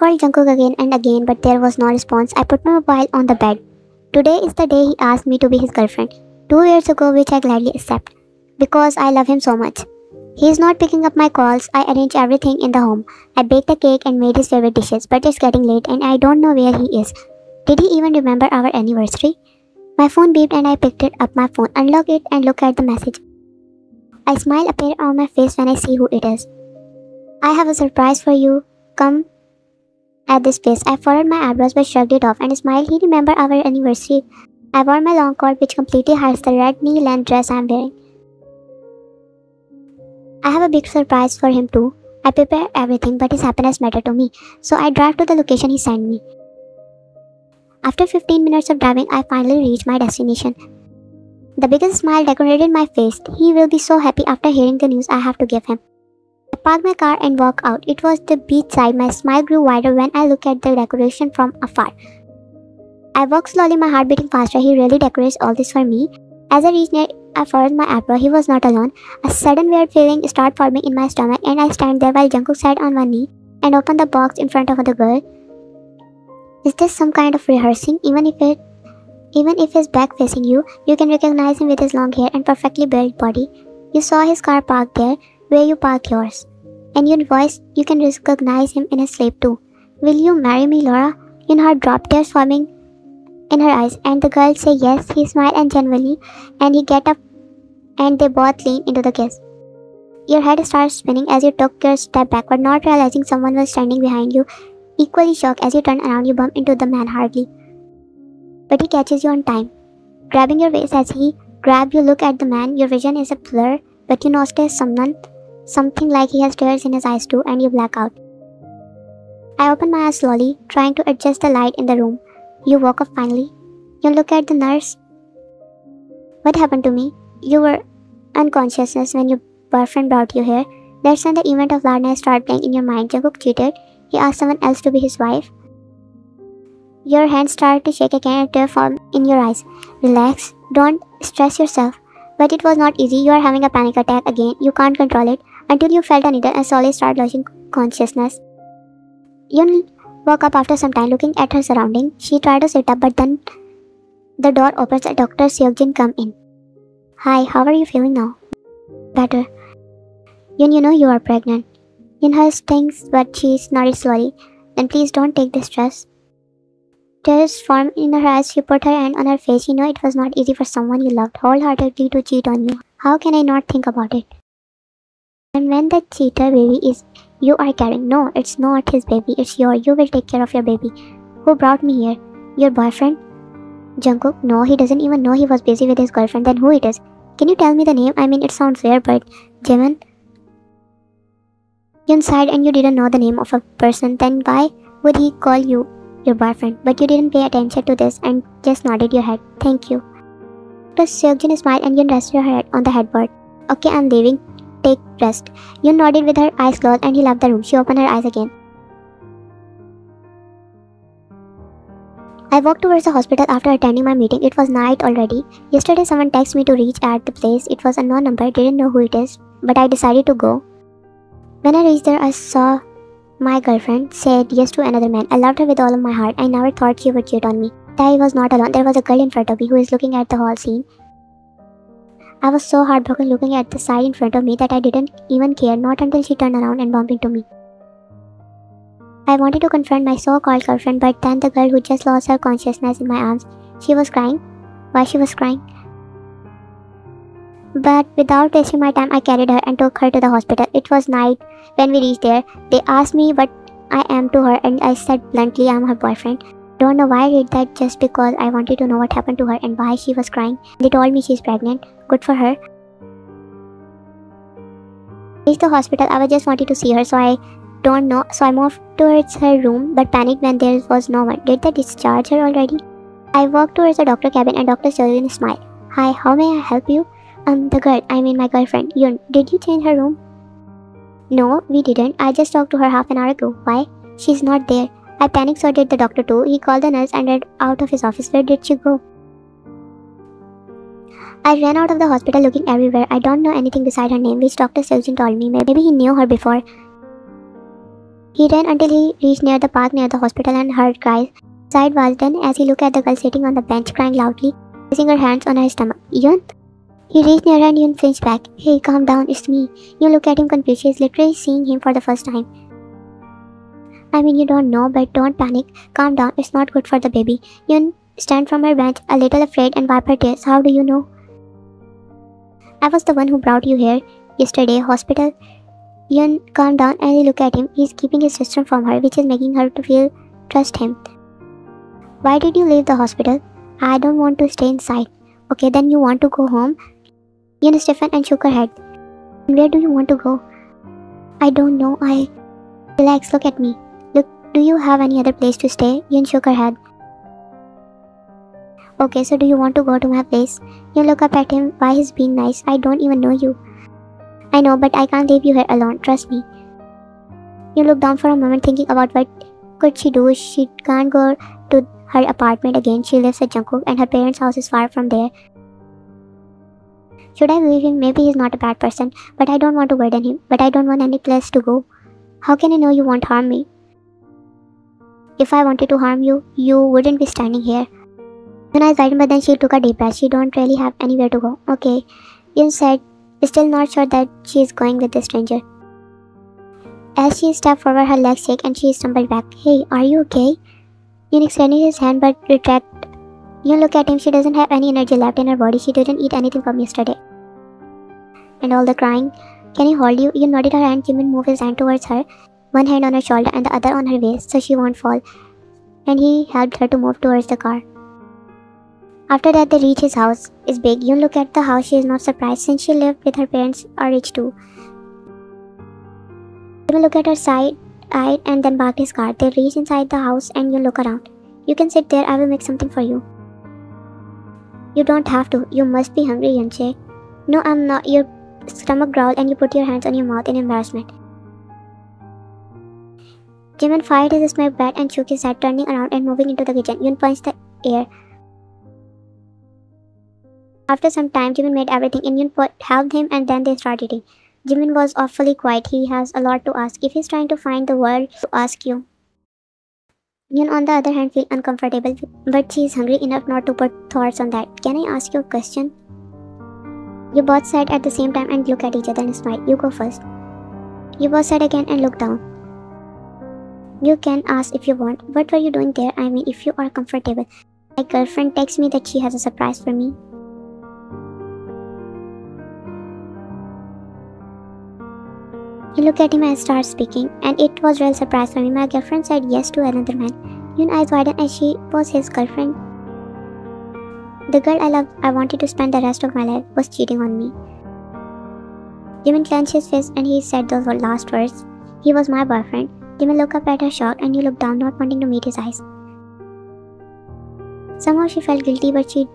called Jungkook again and again, but there was no response. I put my mobile on the bed. Today is the day he asked me to be his girlfriend. 2 years ago, which I gladly accept. Because I love him so much. He is not picking up my calls. I arrange everything in the home. I baked a cake and made his favorite dishes, but it's getting late and I don't know where he is. Did he even remember our anniversary? My phone beeped and I picked it up my phone, unlocked it and looked at the message. A smile appeared on my face when I see who it is. I have a surprise for you. Come at this place. I furrowed my eyebrows but shrugged it off and smiled. He remembered our anniversary. I wore my long coat which completely hides the red knee-length dress I am wearing. I have a big surprise for him too. I prepared everything but his happiness mattered to me, so I drive to the location he sent me. After 15 minutes of driving, I finally reached my destination. The biggest smile decorated my face. He will be so happy after hearing the news I have to give him. I parked my car and walked out. It was the beachside. My smile grew wider when I looked at the decoration from afar. I walked slowly, my heart beating faster. He really decorates all this for me. As I reached near, I furrowed my eyebrow. He was not alone. A sudden weird feeling started forming in my stomach and I stand there while Jungkook sat on one knee and opened the box in front of the girl. Is this some kind of rehearsing? Even if he's back facing you, you can recognize him with his long hair and perfectly built body. You saw his car parked there, where you park yours. And your voice, you can recognize him in his sleep too. Will you marry me, Laura? In her drop, tears forming in her eyes, and the girl say yes. He smiled and genuinely, and he get up, and they both lean into the kiss. Your head starts spinning as you took your step backward, not realizing someone was standing behind you. Equally shocked, as you turn around, you bump into the man hardly. But he catches you on time. Grabbing your waist as he grabs you, look at the man. Your vision is a blur, but you notice something like he has tears in his eyes too, and you black out. I open my eyes slowly, trying to adjust the light in the room. You woke up finally. You look at the nurse. What happened to me? You were unconscious when your boyfriend brought you here. That's when the event of last night started playing in your mind. Jungkook cheated. He asked someone else to be his wife. Your hands started to shake again and tears formed in your eyes. Relax. Don't stress yourself. But it was not easy. You are having a panic attack again. You can't control it until you felt a needle and slowly started losing consciousness. You woke up after some time looking at her surroundings. She tried to sit up, but then the door opens and Dr. Seokjin come in. Hi, how are you feeling now? Better. You know you are pregnant. Yun hers thinks, but she nodded slowly. Then please don't take this stress. Tears formed in her eyes. She put her hand on her face. You know it was not easy for someone you loved wholeheartedly to cheat on you. How can I not think about it? And when the cheater baby is you are carrying, no, it's not his baby, it's yours. You will take care of your baby. Who brought me here? Your boyfriend? Jungkook? No, he doesn't even know he was busy with his girlfriend. Then who it is? Can you tell me the name? I mean, it sounds weird, but Jimin? You sighed and you didn't know the name of a person. Then why would he call you your boyfriend? But you didn't pay attention to this and just nodded your head. Thank you. Dr. Seokjin smiled and Yun rested her head on the headboard. Okay, I'm leaving. Take rest. Yun nodded with her eyes closed and he left the room. She opened her eyes again. I walked towards the hospital after attending my meeting. It was night already. Yesterday someone texted me to reach at the place. It was a unknown number. Didn't know who it is. But I decided to go. When I reached there, I saw my girlfriend said yes to another man. I loved her with all of my heart. I never thought she would cheat on me. I was not alone. There was a girl in front of me who is looking at the whole scene. I was so heartbroken looking at the side in front of me that I didn't even care, not until she turned around and bumped into me. I wanted to confront my so-called girlfriend, but then the girl who just lost her consciousness in my arms, she was crying. Why she was crying? But without wasting my time, I carried her and took her to the hospital. It was night when we reached there. They asked me what I am to her and I said bluntly I am her boyfriend. Don't know why I did that, just because I wanted to know what happened to her and why she was crying. They told me she's pregnant. Good for her. Reached the hospital. I was just wanted to see her, so I moved towards her room but panicked when there was no one. Did they discharge her already? I walked towards the doctor cabin and Dr. Sylvian smiled. Hi, how may I help you? My girlfriend. Yun, did you change her room? No, we didn't. I just talked to her half an hour ago. Why? She's not there. I panicked, so did the doctor too. He called the nurse and ran out of his office. Where did she go? I ran out of the hospital looking everywhere. I don't know anything beside her name, which Dr. Seokjin told me. Maybe he knew her before. He ran until he reached near the park near the hospital and heard cries. His sight was done as he looked at the girl sitting on the bench crying loudly, placing her hands on her stomach. Yun? He reached near her and Yun flinched back. Hey, calm down, it's me. Yun looked at him confused. She is literally seeing him for the first time. I mean, you don't know, but don't panic. Calm down, it's not good for the baby. Yun stand from her bench, a little afraid, and wiped her tears. How do you know? I was the one who brought you here yesterday, hospital. Yun calmed down and he looked at him. He's keeping his sister from her, which is making her to feel trust him. Why did you leave the hospital? I don't want to stay inside. Okay, then you want to go home? Yun stiffened and shook her head. Where do you want to go? I don't know. Relax, look at me. Look, do you have any other place to stay? Yun shook her head. Okay, so do you want to go to my place? Yun looked up at him. Why he's being nice? I don't even know you. I know, but I can't leave you here alone. Trust me. You looked down for a moment thinking about what could she do. She can't go to her apartment again. She lives at Jungkook and her parents' house is far from there. Should I leave him? Maybe he's not a bad person, but I don't want to burden him. But I don't want any place to go. How can I know you won't harm me? If I wanted to harm you, you wouldn't be standing here. Then I guided, but then she took a deep breath. She don't really have anywhere to go. Okay, Yun said, still not sure that she is going with the stranger. As she stepped forward, her legs shook and she stumbled back. Hey, are you okay? Yun extended his hand but retracted. Yun looked at him. She doesn't have any energy left in her body. She didn't eat anything from yesterday. And all the crying. Can he hold you? Yun nodded her hand. Jimin moved his hand towards her, one hand on her shoulder and the other on her waist so she won't fall. And he helped her to move towards the car. After that, they reach his house. It's big. Yun looked at the house. She is not surprised since she lived with her parents are rich too. Jimin looked at her side-eyed and then parked his car. They reach inside the house and Yun look around. You can sit there. I will make something for you. You don't have to. You must be hungry, Yunche. No, I'm not. Your stomach growled and you put your hands on your mouth in embarrassment. Jimin fired his stomach back and shook his head, turning around and moving into the kitchen. Yun punched the air. After some time, Jimin made everything and Yun helped him and then they started eating. Jimin was awfully quiet. He has a lot to ask. If he's trying to find the word to ask you. Yun on the other hand feel uncomfortable, but she is hungry enough not to put thoughts on that. Can I ask you a question? You both said at the same time and look at each other and smile. You go first. You both said again and looked down. You can ask if you want. What were you doing there? I mean, if you are comfortable. My girlfriend texts me that she has a surprise for me. He looked at him and started speaking, and it was a real surprise for me. My girlfriend said yes to another man. Yun's eyes widened and she was his girlfriend. The girl I wanted to spend the rest of my life was cheating on me. Jimin clenched his fist and he said those last words. He was my boyfriend. Jimin looked up at her shocked and he looked down, not wanting to meet his eyes. Somehow she felt guilty, but she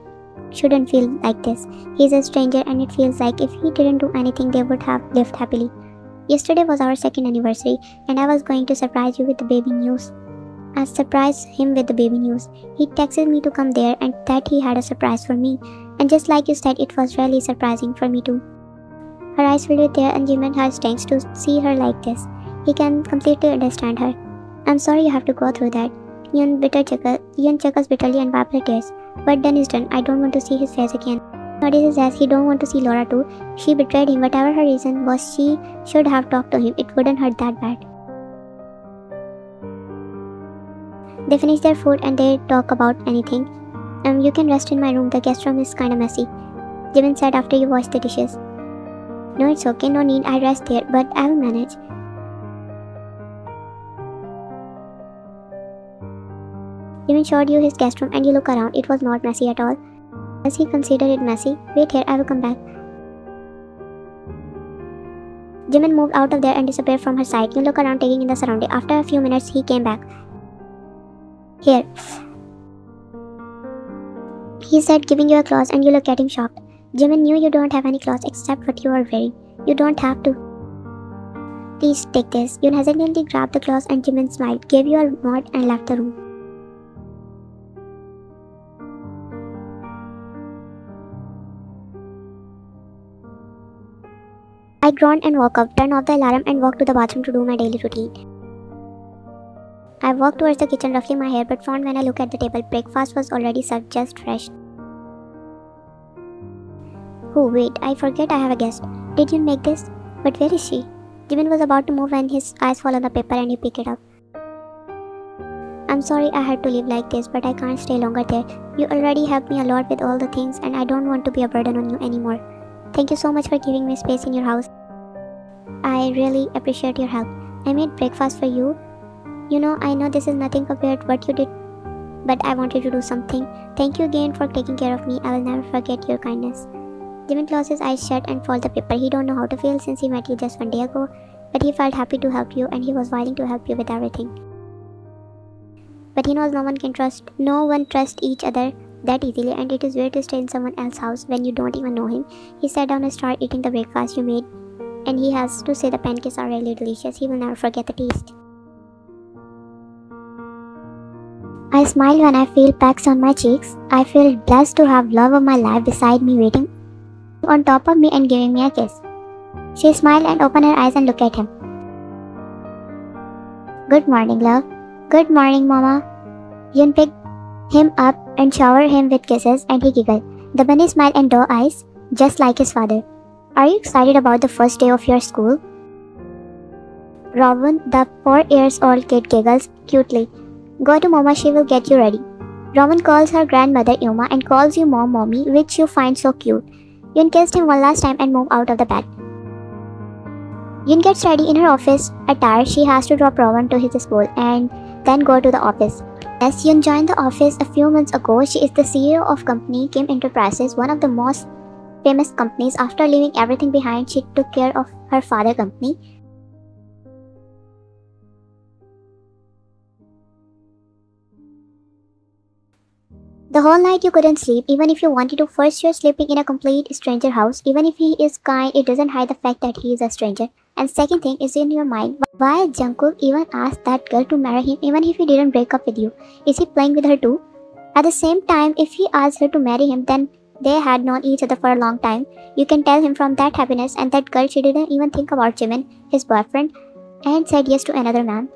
shouldn't feel like this. He's a stranger and it feels like if he didn't do anything they would have lived happily. Yesterday was our second anniversary and I was going to surprise you with the baby news. I surprised him with the baby news. He texted me to come there and that he had a surprise for me. And just like you said, it was really surprising for me too. Her eyes filled with tears and Jimin has thanks to see her like this. He can completely understand her. I'm sorry you have to go through that. Yun chuckles bitterly and wipes her tears. But done is done. I don't want to see his face again. Notices says he don't want to see Laura too. She betrayed him. Whatever her reason was, she should have talked to him. It wouldn't hurt that bad. They finish their food and they talk about anything. You can rest in my room. The guest room is kinda messy. Jimin said after you wash the dishes. No, it's okay. No need. I rest there, but I will manage. Jimin showed you his guest room and you look around. It was not messy at all. As he considered it messy. Wait here, I will come back. Jimin moved out of there and disappeared from her sight. You look around taking in the surrounding. After a few minutes, he came back. Here. He said, giving you a cloth and you look at him shocked. Jimin knew you don't have any clothes except what you are wearing. You don't have to. Please take this. Yun hesitantly grabbed the cloth and Jimin smiled, gave you a nod and left the room. I groaned and woke up, turned off the alarm and walked to the bathroom to do my daily routine. I walked towards the kitchen, ruffling my hair, but found when I looked at the table, breakfast was already served, just fresh. Oh wait, I forget I have a guest. Did you make this? But where is she? Jimin was about to move when his eyes fall on the paper and he picked it up. I'm sorry I had to live like this, but I can't stay longer there. You already helped me a lot with all the things and I don't want to be a burden on you anymore. Thank you so much for giving me space in your house. I really appreciate your help. I made breakfast for you. You know, I know this is nothing compared to what you did, but I wanted to do something. Thank you again for taking care of me. I will never forget your kindness. Jimin closed his eyes shut and folded the paper. He don't know how to feel since he met you just one day ago, but he felt happy to help you and he was willing to help you with everything. But he knows no one trusts each other that easily, and it is weird to stay in someone else's house when you don't even know him. He sat down and started eating the breakfast you made, and he has to say the pancakes are really delicious. He will never forget the taste. I smile when I feel pecks on my cheeks. I feel blessed to have love of my life beside me, waiting on top of me and giving me a kiss. She smiled and opened her eyes and looked at him. Good morning, love. Good morning, Mama. Yun picked him up and showered him with kisses, and he giggled. The bunny smiled and doe eyes, just like his father. Are you excited about the first day of your school? Robin, the 4-year-old kid, giggles cutely. Go to Mama, she will get you ready. Robin calls her grandmother Yuma and calls you Mom, Mommy, which you find so cute. Yun kissed him one last time and moved out of the bed. Yun gets ready in her office attire. She has to drop Robin to his school and then go to the office. As Yun joined the office a few months ago, she is the CEO of company Kim Enterprises, one of the most famous companies. After leaving everything behind, she took care of her father's company. The whole night you couldn't sleep, even if you wanted to. First, you're sleeping in a complete stranger house. Even if he is kind, it doesn't hide the fact that he is a stranger. And second thing is in your mind, why Jungkook even asked that girl to marry him even if he didn't break up with you? Is he playing with her too? At the same time, if he asked her to marry him, then they had known each other for a long time. You can tell him from that happiness, and that girl, she didn't even think about Jimin, his boyfriend, and said yes to another man.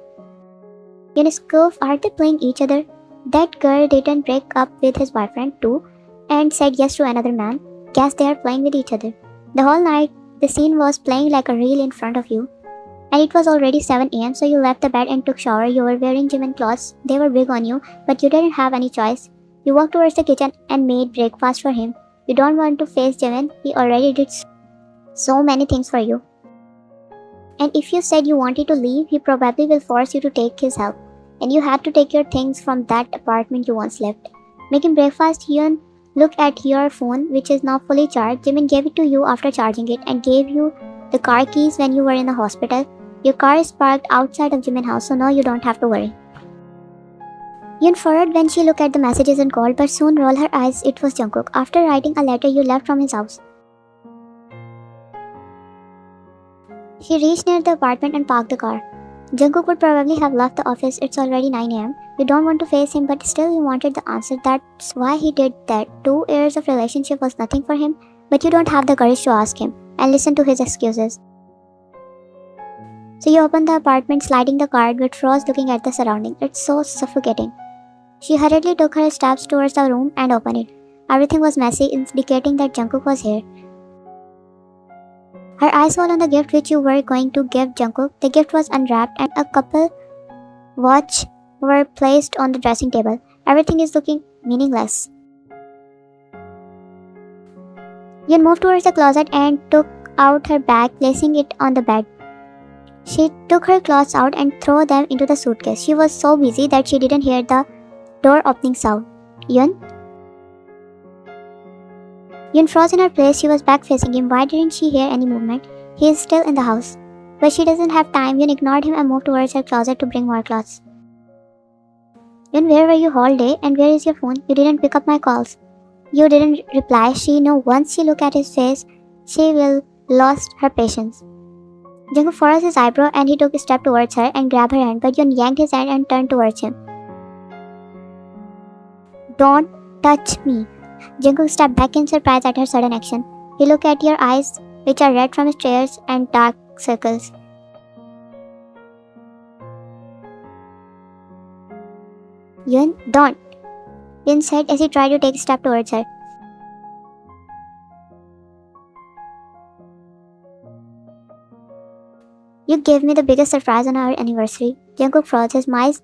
Jungkook, are they playing each other? That girl didn't break up with his boyfriend too and said yes to another man. Guess they are playing with each other. The whole night, the scene was playing like a reel in front of you. And it was already 7 a.m. so you left the bed and took shower. You were wearing Jimin clothes. They were big on you, but you didn't have any choice. You walked towards the kitchen and made breakfast for him. You don't want to face Jimin. He already did so many things for you. And if you said you wanted to leave, he probably will force you to take his help. And you had to take your things from that apartment you once left. Making breakfast, Hyun looked at your phone, which is now fully charged. Jimin gave it to you after charging it and gave you the car keys when you were in the hospital. Your car is parked outside of Jimin's house, so now you don't have to worry. Hyun furrowed when she looked at the messages and called, but soon rolled her eyes. It was Jungkook. After writing a letter, you left from his house. She reached near the apartment and parked the car. Jungkook would probably have left the office. It's already 9 a.m. You don't want to face him, but still you wanted the answer. That's why he did that. 2 years of relationship was nothing for him, but you don't have the courage to ask him and listen to his excuses. So you opened the apartment, sliding the car, but froze looking at the surrounding. It's so suffocating. She hurriedly took her steps towards the room and opened it. Everything was messy, indicating that Jungkook was here. Her eyes fell on the gift which you were going to give Jungkook. The gift was unwrapped and a couple watch were placed on the dressing table. Everything is looking meaningless. Yun moved towards the closet and took out her bag, placing it on the bed. She took her clothes out and threw them into the suitcase. She was so busy that she didn't hear the door opening sound. Yun froze in her place. She was back facing him. Why didn't she hear any movement? He is still in the house. But she doesn't have time. Yun ignored him and moved towards her closet to bring more clothes. Yun, where were you all day? And where is your phone? You didn't pick up my calls. You didn't reply. She knew once she looked at his face, she will lost her patience. Jungkook furrowed his eyebrow and he took a step towards her and grabbed her hand, but Yun yanked his hand and turned towards him. Don't touch me. Jungkook stepped back in surprise at her sudden action. He looked at your eyes, which are red from his tears and dark circles. Yun, don't, Yun said as he tried to take a step towards her. You gave me the biggest surprise on our anniversary. Jungkook froze, his mind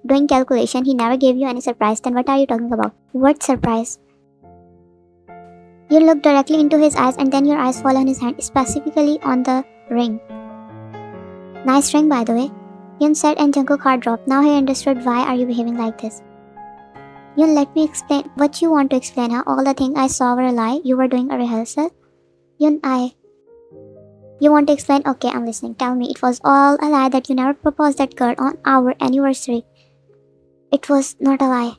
doing calculation. He never gave you any surprise. Then what are you talking about? What surprise? You look directly into his eyes and then your eyes fall on his hand, specifically on the ring. Nice ring, by the way. Yun said and Jungkook's heart dropped. Now he understood why are you behaving like this. Yun, let me explain. What you want to explain, huh? All the things I saw were a lie. You were doing a rehearsal. Yun, You want to explain? Okay, I'm listening. Tell me, it was all a lie that you never proposed that girl on our anniversary. It was not a lie.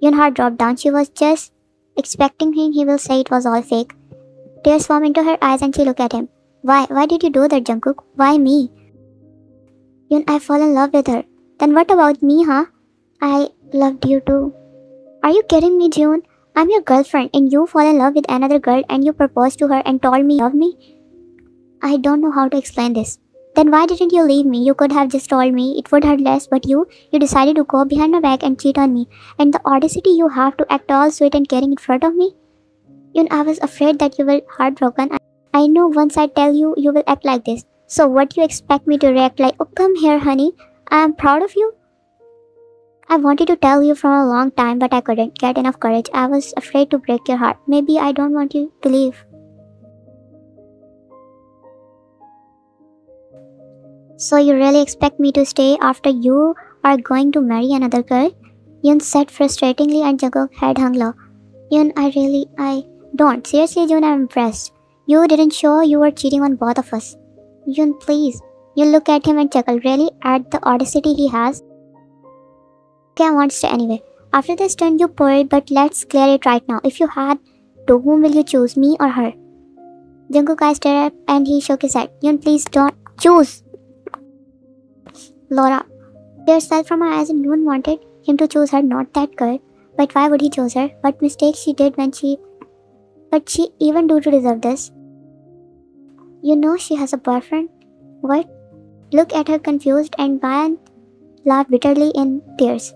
Yun's heart dropped down. She was just expecting him. He will say it was all fake. Tears formed into her eyes and she looked at him. Why? Why did you do that, Jungkook? Why me? Yun, I fall in love with her. Then what about me, huh? I loved you too. Are you kidding me, June? I'm your girlfriend and you fall in love with another girl and you proposed to her and told me you love me? I don't know how to explain this. Then why didn't you leave me? You could have just told me. It would hurt less, but you decided to go behind my back and cheat on me. And the audacity you have to act all sweet and caring in front of me? Yun, I was afraid that you were heartbroken. I know once I tell you, you will act like this. So what you expect me to react like? Oh, come here, honey. I am proud of you. I wanted to tell you from a long time, but I couldn't get enough courage. I was afraid to break your heart. Maybe I don't want you to leave. So you really expect me to stay after you are going to marry another girl? Yun said frustratingly and Jungkook's head hung low. Yun, I don't. Seriously, Yun, I'm impressed. You didn't show you were cheating on both of us. Yun, please. Yun looked at him and chuckled. Really? At the audacity he has? Okay, I won't stay anyway. After this turn, you poured, but let's clear it right now. If you had to, whom will you choose, me or her? Jungkook eyes stared up and he shook his head. Yun, please don't choose. Laura. Tears fell from her eyes and Yun wanted him to choose her, not that girl. But why would he choose her? What mistake she did when she even do to deserve this? You know she has a boyfriend? What? Look at her confused and Bayan laughed bitterly in tears.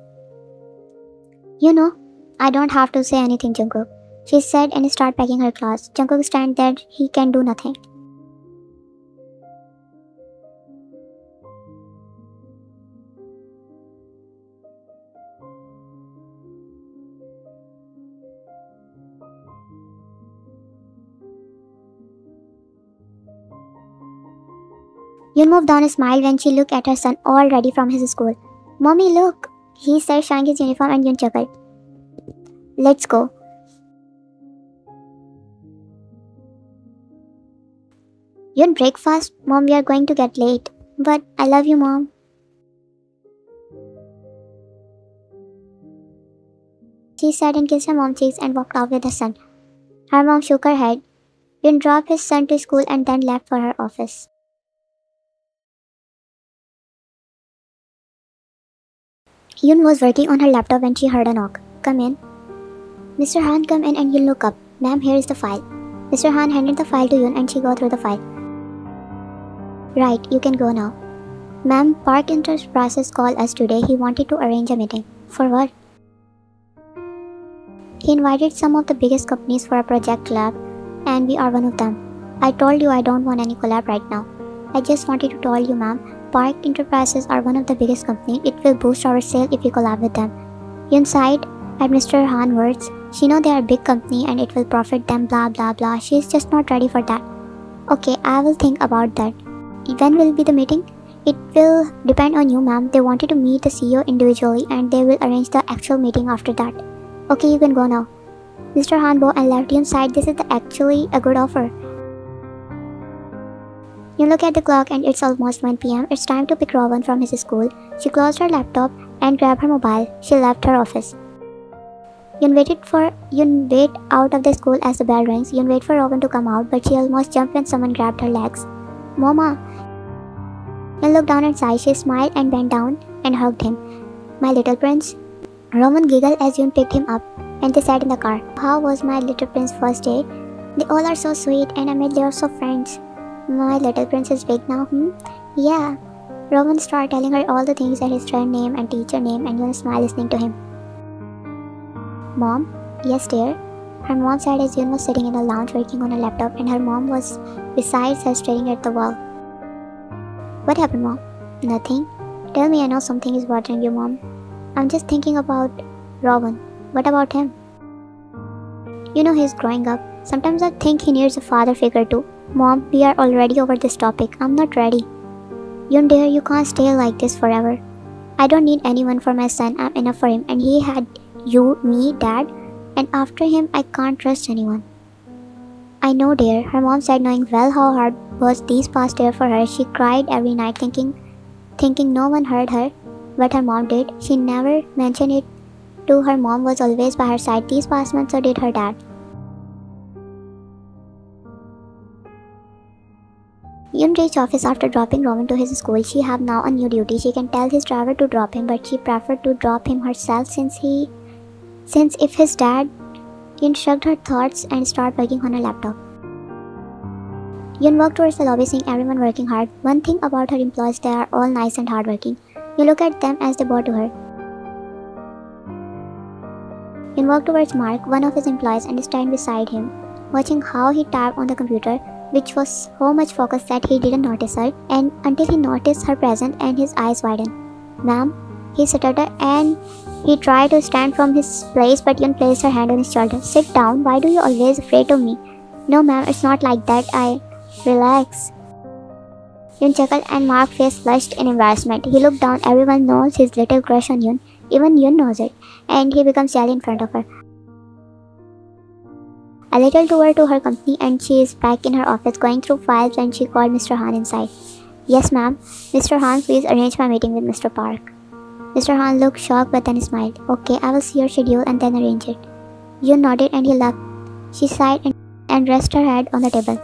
You know, I don't have to say anything, Jungkook, she said and started packing her clothes. Jungkook stands there, he can do nothing. Yun moved down a smile when she looked at her son all ready from his school. Mommy, look, he said, showing his uniform, and Yun chuckled. Let's go. Yun, breakfast? Mom, we are going to get late. But I love you, Mom. She said and kissed her mom's cheeks and walked off with her son. Her mom shook her head. Yun dropped his son to school and then left for her office. Yun was working on her laptop when she heard a knock. Come in. Mr. Han, come in and Yun look up. Ma'am, here is the file. Mr. Han handed the file to Yun and she go through the file. Right, you can go now. Ma'am, Park Enterprises called us today. He wanted to arrange a meeting. For what? He invited some of the biggest companies for a project collab and we are one of them. I told you I don't want any collab right now. I just wanted to tell you, ma'am, Park Enterprises are one of the biggest companies. It will boost our sale if we collab with them. Yun sighed at Mr. Han's words. She know they are a big company and it will profit them, blah blah blah. She is just not ready for that. Okay, I will think about that. When will be the meeting? It will depend on you, ma'am. They wanted to meet the CEO individually and they will arrange the actual meeting after that. Okay, you can go now. Mr. Han bowed and left. Yun sighed. This is actually a good offer. You look at the clock and it's almost 1 p.m. It's time to pick Robin from his school. She closed her laptop and grabbed her mobile. She left her office. Yun wait out of the school as the bell rings. Yun wait for Robin to come out, but she almost jumped when someone grabbed her legs. Mama! Yun looked down and sighed. She smiled and bent down and hugged him. My little prince. Robin giggled as Yun picked him up and they sat in the car. How was my little prince first day? They all are so sweet and I made lots of friends. My little prince is big now, Yeah. Rowan started telling her all the things that his friend name and teacher name, and Yun smiled listening to him. Mom? Yes, dear? Her mom said as Yun was sitting in a lounge working on a laptop and her mom was beside her staring at the wall. What happened, Mom? Nothing. Tell me, I know something is bothering you, Mom. I'm just thinking about Rowan. What about him? You know he's growing up. Sometimes I think he needs a father figure too. Mom, we are already over this topic. I'm not ready. Yun dear, you can't stay like this forever. I don't need anyone for my son. I'm enough for him. And he had you, me, Dad. And after him, I can't trust anyone. I know, dear. Her mom said, knowing well how hard was these past year for her. She cried every night thinking no one heard her. But her mom did. She never mentioned it to her mom was always by her side these past months, so did her dad. Yun reached office after dropping Rowan to his school. She have now a new duty. She can tell his driver to drop him, but she preferred to drop him herself since if his dad. Yun shrugged her thoughts and started working on her laptop. Yun walked towards the lobby seeing everyone working hard. One thing about her employees, they are all nice and hardworking. You look at them as they bow to her. Yun walked towards Mark, one of his employees, and stand beside him, watching how he typed on the computer, which was so much focused that he didn't notice her, and until he noticed her presence and his eyes widened. Ma'am, he stuttered and he tried to stand from his place, but Yun placed her hand on his shoulder. Sit down, why do you always afraid of me? No ma'am, it's not like that, Relax. Yun chuckled and Mark's face flushed in embarrassment. He looked down, everyone knows his little crush on Yun. Even Yun knows it, and he becomes jelly in front of her. A little tour to her company and she is back in her office going through files when she called Mr. Han inside. Yes ma'am. Mr. Han, please arrange my meeting with Mr. Park. Mr. Han looked shocked but then smiled. Okay, I will see your schedule and then arrange it. Yun nodded and he left. She sighed and rested her head on the table.